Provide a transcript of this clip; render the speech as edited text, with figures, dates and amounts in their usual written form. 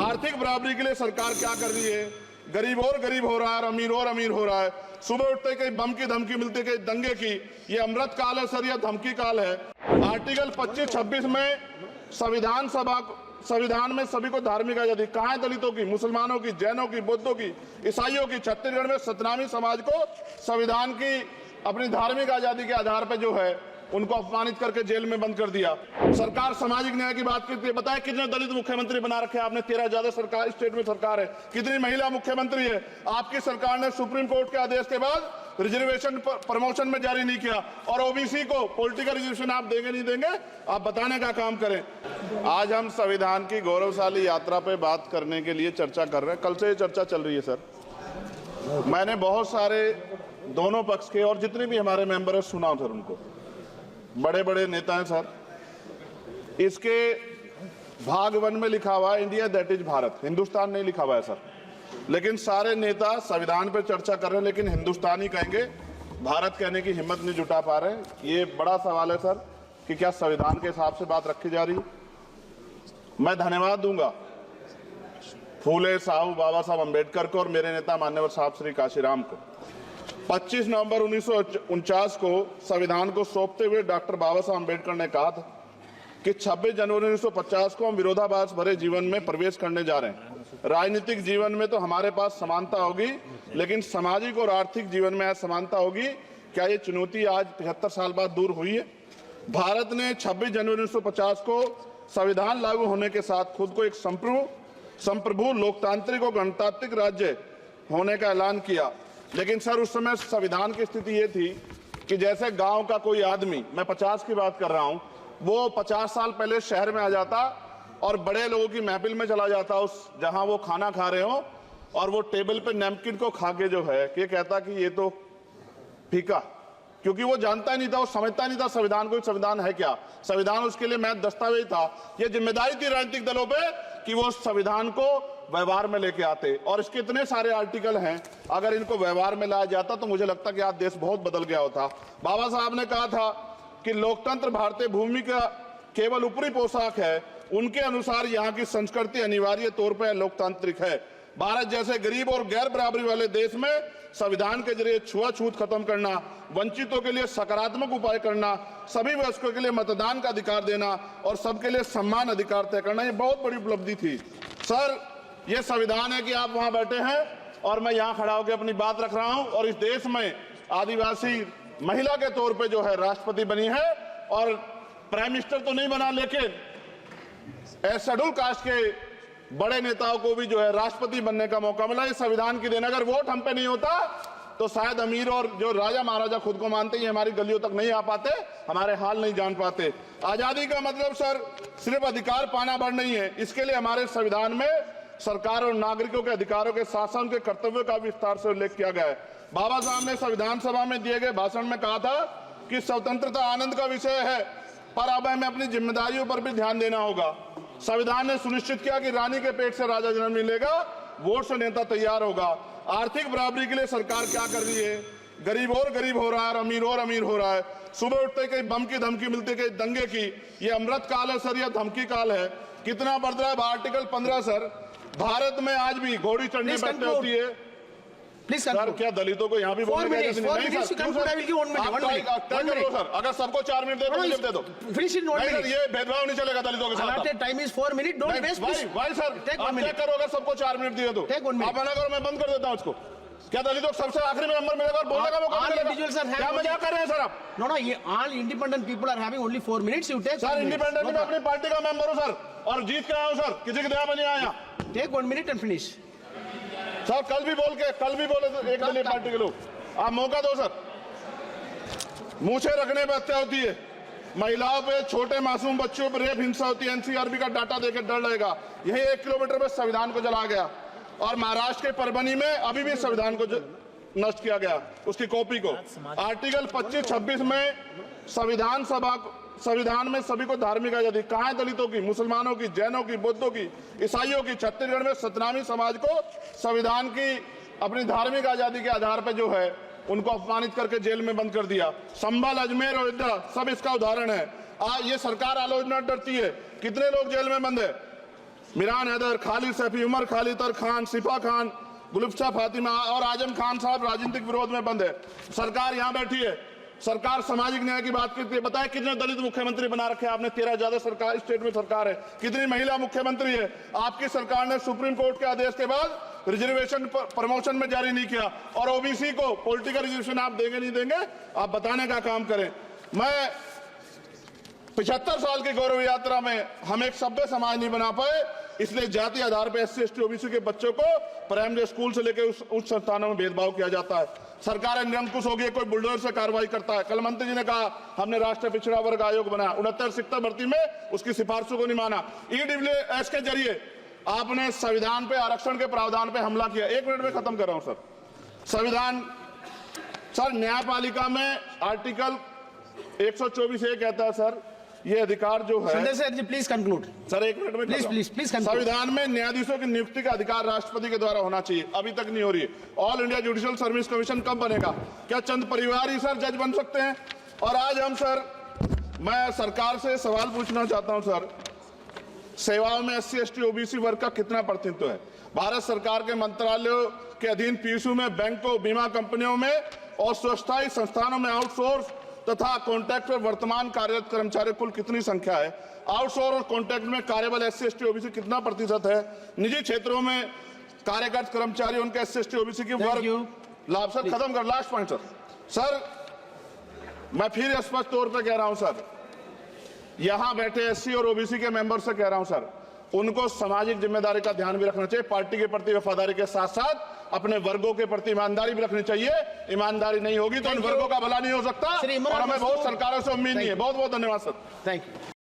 आर्थिक बराबरी के लिए सरकार क्या कर रही है? गरीब और गरीब हो रहा है और अमीर हो रहा है। सुबह उठते कहीं बम की धमकी मिलती, कहीं दंगे की। ये अमृत काल है सर, यह धमकी काल है। आर्टिकल 25-26 में संविधान में सभी को धार्मिक आजादी। कहाँ है दलितों की, मुसलमानों की, जैनों की, बुद्धों की, ईसाइयों की? छत्तीसगढ़ में सतनामी समाज को संविधान की अपनी धार्मिक आजादी के आधार पर जो है उनको अपमानित करके जेल में बंद कर दिया। सरकार सामाजिक न्याय की बात करती है। बताए कितने दलित मुख्यमंत्री बना रखे आपने? 13 ज्यादा सरकार स्टेट में सरकार है। कितनी महिला मुख्यमंत्री है? आपकी सरकार ने सुप्रीम कोर्ट के आदेश के बाद रिजर्वेशन प्रमोशन में जारी नहीं किया। और ओबीसी को पॉलिटिकल रिजर्वेशन आप देंगे नहीं देंगे, आप बताने का काम करें। आज हम संविधान की गौरवशाली यात्रा पे बात करने के लिए चर्चा कर रहे हैं। कल से ये चर्चा चल रही है सर। मैंने बहुत सारे दोनों पक्ष के और जितने भी हमारे मेंबर है सुना सर, उनको बड़े बड़े नेता हैं सर। इसके भाग 1 में लिखा हुआ है India that is Bharat, Hindustan नहीं लिखा हुआ है सर। लेकिन सारे नेता संविधान पर चर्चा कर रहे हैं, लेकिन हिंदुस्तान ही कहेंगे, भारत कहने की हिम्मत नहीं जुटा पा रहे। ये बड़ा सवाल है सर कि क्या संविधान के हिसाब से बात रखी जा रही है। मैं धन्यवाद दूंगा फूले साहब बाबा साहब अम्बेडकर को और मेरे नेता मान्यवर साहब श्री काशीराम को। 25 नवंबर 1949 को संविधान को सौंपते हुए डॉक्टर बाबा साहब अम्बेडकर ने कहा था कि 26 जनवरी 1950 को हम विरोधाभास भरे जीवन में प्रवेश करने जा रहे हैं। राजनीतिक जीवन में तो हमारे पास समानता होगी, लेकिन सामाजिक और आर्थिक जीवन में असमानता होगी। क्या ये चुनौती आज 75 साल बाद दूर हुई है? भारत ने 26 जनवरी 1950 को संविधान लागू होने के साथ खुद को एक संप्रभु लोकतांत्रिक और गणतांत्रिक राज्य होने का ऐलान किया। लेकिन सर उस समय संविधान की स्थिति ये थी कि जैसे गांव का कोई आदमी, मैं 50 की बात कर रहा हूं, वो 50 साल पहले शहर में आ जाता और बड़े लोगों की महफिल में चला जाता, उस जहां वो खाना खा रहे हो, और वो टेबल पे नैपकिन को खा के जो है कि कहता कि ये तो फीका, क्योंकि वो जानता नहीं था, वो समझता नहीं था संविधान को, संविधान है क्या। संविधान उसके लिए महज दस्तावेज था। ये जिम्मेदारी थी राजनीतिक दलों पे कि वो संविधान को व्यवहार में लेके आते। और इसके इतने सारे आर्टिकल हैं, अगर इनको व्यवहार में लाया जाता तो मुझे लगता कि आज देश बहुत बदल गया होता। बाबा साहब ने कहा था कि लोकतंत्र भारतीय भूमि का केवल ऊपरी पोशाक है, उनके अनुसार यहाँ की संस्कृति अनिवार्य तौर पर लोकतांत्रिक है। भारत जैसे गरीब और गैर बराबरी वाले देश में संविधान के जरिए छुआछूत खत्म करना, वंचितों के लिए सकारात्मक उपाय करना, सभी वयस्कों के लिए मतदान का अधिकार देना और सबके लिए सम्मान अधिकार तय करना, ये बहुत बड़ी उपलब्धि थी सर। ये संविधान है कि आप वहां बैठे हैं और मैं यहाँ खड़ा होकर अपनी बात रख रहा हूं, और इस देश में आदिवासी महिला के तौर पे जो है राष्ट्रपति बनी है, और प्राइम मिनिस्टर तो नहीं बना, लेकिन शेड्यूल कास्ट के बड़े नेताओं को भी जो है राष्ट्रपति बनने का मौका मिला। इस संविधान की देन, अगर वोट हम पे नहीं होता तो शायद अमीर और जो राजा महाराजा खुद को मानते हैं हमारी गलियों तक नहीं आ पाते, हमारे हाल नहीं जान पाते। आजादी का मतलब सर सिर्फ अधिकार पाना भर नहीं है, इसके लिए हमारे संविधान में सरकार और नागरिकों के अधिकारों के साथ साथ उनके कर्तव्यों का विस्तार से उल्लेख किया गया है। बाबा साहब ने संविधान सभा में दिए गए भाषण में कहा था कि स्वतंत्रता आनंद का विषय है, पर अब हमें अपनी जिम्मेदारियों पर भी ध्यान देना होगा। संविधान ने सुनिश्चित किया कि रानी के पेट से राजा जन्म नहीं लेगा, वोट से नेता तैयार होगा। आर्थिक बराबरी के लिए सरकार क्या कर रही है? गरीब और गरीब हो रहा है और अमीर हो रहा है। सुबह उठते कहीं बम की धमकी मिलती, कहीं दंगे की। ये अमृत काल है सर, यह धमकी काल है। कितना बढ़ रहा है आर्टिकल 15 सर। भारत में आज भी घोड़ी चढ़ने बैठते होती है। प्लीज सर, क्या दलितों को यहाँ भी बोलने का नहीं सर? अगर सबको 4 मिनट दे दो, ये भेदभाव नहीं चलेगा दलितों के साथ। Time is 4 minute, don't waste. भाई सर, आप चेक करो, अगर सबको 4 मिनट दिए तो आप मना करो, मैं बंद कर देता हूँ इसको। क्या दलितों को सबसे आखिरी में नंबर मिलेगा और बोलने का मौका मिलेगा? क्या मजाक कर रहे हैं सर आप? नो, ये all independent people are having only 4 minutes. You take sir, independent में अपनी पार्टी का मेंबर हूँ सर, और जीत के आया हूँ सर, किसी की दया में नहीं आया। Take 1 minute and finish. Sir कल भी बोले तो एक दलीय पार्टी के लोग, आप मौका दो सर। मूछे रखने पर हत्या होती है, महिलाओं पे, छोटे मासूम बच्चों पर रेप हिंसा होती है। एनसीआरबी का डाटा देकर डर लगेगा। यही 1 किलोमीटर में संविधान को जला गया, और महाराष्ट्र के परभनी में अभी भी संविधान को नष्ट किया गया, उसकी कॉपी को। आर्टिकल 25-26 में संविधान में सभी को धार्मिक आजादी। कहाँ है दलितों की, मुसलमानों की, जैनों की, बुद्धों की, ईसाइयों की? छत्तीसगढ़ में सतनामी समाज को संविधान की अपनी धार्मिक आजादी के आधार पर जो है उनको अपमानित करके जेल में बंद कर दिया। संभल, अजमेर, अयोध्या सब इसका उदाहरण है। आज ये सरकार आलोचना डरती है। कितने लोग जेल में बंद है? मिरान हैदर, खालिद सैफी, उमर खालिद, तर खान, सिफा खान, गुलफ्शा फातिमा और आजम खान साहब राजनीतिक विरोध में बंद है। सरकार यहाँ बैठी है, सरकार सामाजिक न्याय की बात करती है। बताए कितने दलित मुख्यमंत्री बना रखे हैं आपने? 13 ज्यादा सरकार स्टेट में सरकार है। कितनी महिला मुख्यमंत्री है? आपकी सरकार ने सुप्रीम कोर्ट के आदेश के बाद रिजर्वेशन प्रमोशन में जारी नहीं किया, और ओबीसी को पॉलिटिकल रिजर्वेशन आप देंगे नहीं देंगे, आप बताने का काम करें। मैं 75 साल की गौरव यात्रा में हम एक सभ्य समाज नहीं बना पाए, इसलिए जाति आधार पर SC ST OBC के बच्चों को प्राइमरी स्कूल से लेकर उच्च संस्थानों में भेदभाव किया जाता है। सरकार निरंकुश हो गई, कोई बुलडोजर से कार्रवाई करता है। कल मंत्री जी ने कहा हमने राष्ट्रीय पिछड़ा वर्ग आयोग बनाया, 69 शिक्षक भर्ती में उसकी सिफारिशों को नहीं माना। EWS के जरिए आपने संविधान पे आरक्षण के प्रावधान पे हमला किया। 1 मिनट में खत्म कर रहा हूं सर। संविधान सर, न्यायपालिका में आर्टिकल 124 ये कहता है सर, ये अधिकार जो है। Sanjay sir, please conclude sir 1 minute में प्लीज कंक्लूड। संविधान में न्यायाधीशों की नियुक्ति का अधिकार राष्ट्रपति के द्वारा होना चाहिए, अभी तक नहीं हो रही है। All India judicial service commission कब बनेगा? क्या चंद परिवार ही सर जज बन सकते हैं? और आज हम सर, मैं सरकार से सवाल पूछना चाहता हूं सर, सेवाओं में SC ST OBC वर्ग का कितना प्रतिनिधित्व है? भारत सरकार के मंत्रालयों के अधीन PSU में बैंकों, बीमा कंपनियों में और स्वस्थायी संस्थानों में आउटसोर्स तथा कॉन्ट्रैक्ट पर वर्तमान कार्यरत कर्मचारियों कुल कितनी संख्या है? आउटसोर्स और कॉन्ट्रैक्ट में कार्यबल SC ST OBC कितना प्रतिशत है? निजी क्षेत्रों में कार्यरत कर्मचारी उनके SC ST OBC की वर्ग लाभ। सर खत्म कर, लास्ट पॉइंट सर, मैं फिर स्पष्ट तौर पर कह रहा हूं सर, यहां बैठे SC और OBC के मेंबर से कह रहा हूं सर, उनको सामाजिक जिम्मेदारी का ध्यान भी रखना चाहिए। पार्टी के प्रति वफादारी के साथ साथ अपने वर्गों के प्रति ईमानदारी भी रखनी चाहिए। ईमानदारी नहीं होगी तो उन वर्गों का भला नहीं हो सकता, और हमें बहुत सरकारों से उम्मीद नहीं है। बहुत बहुत धन्यवाद सर। Thank you.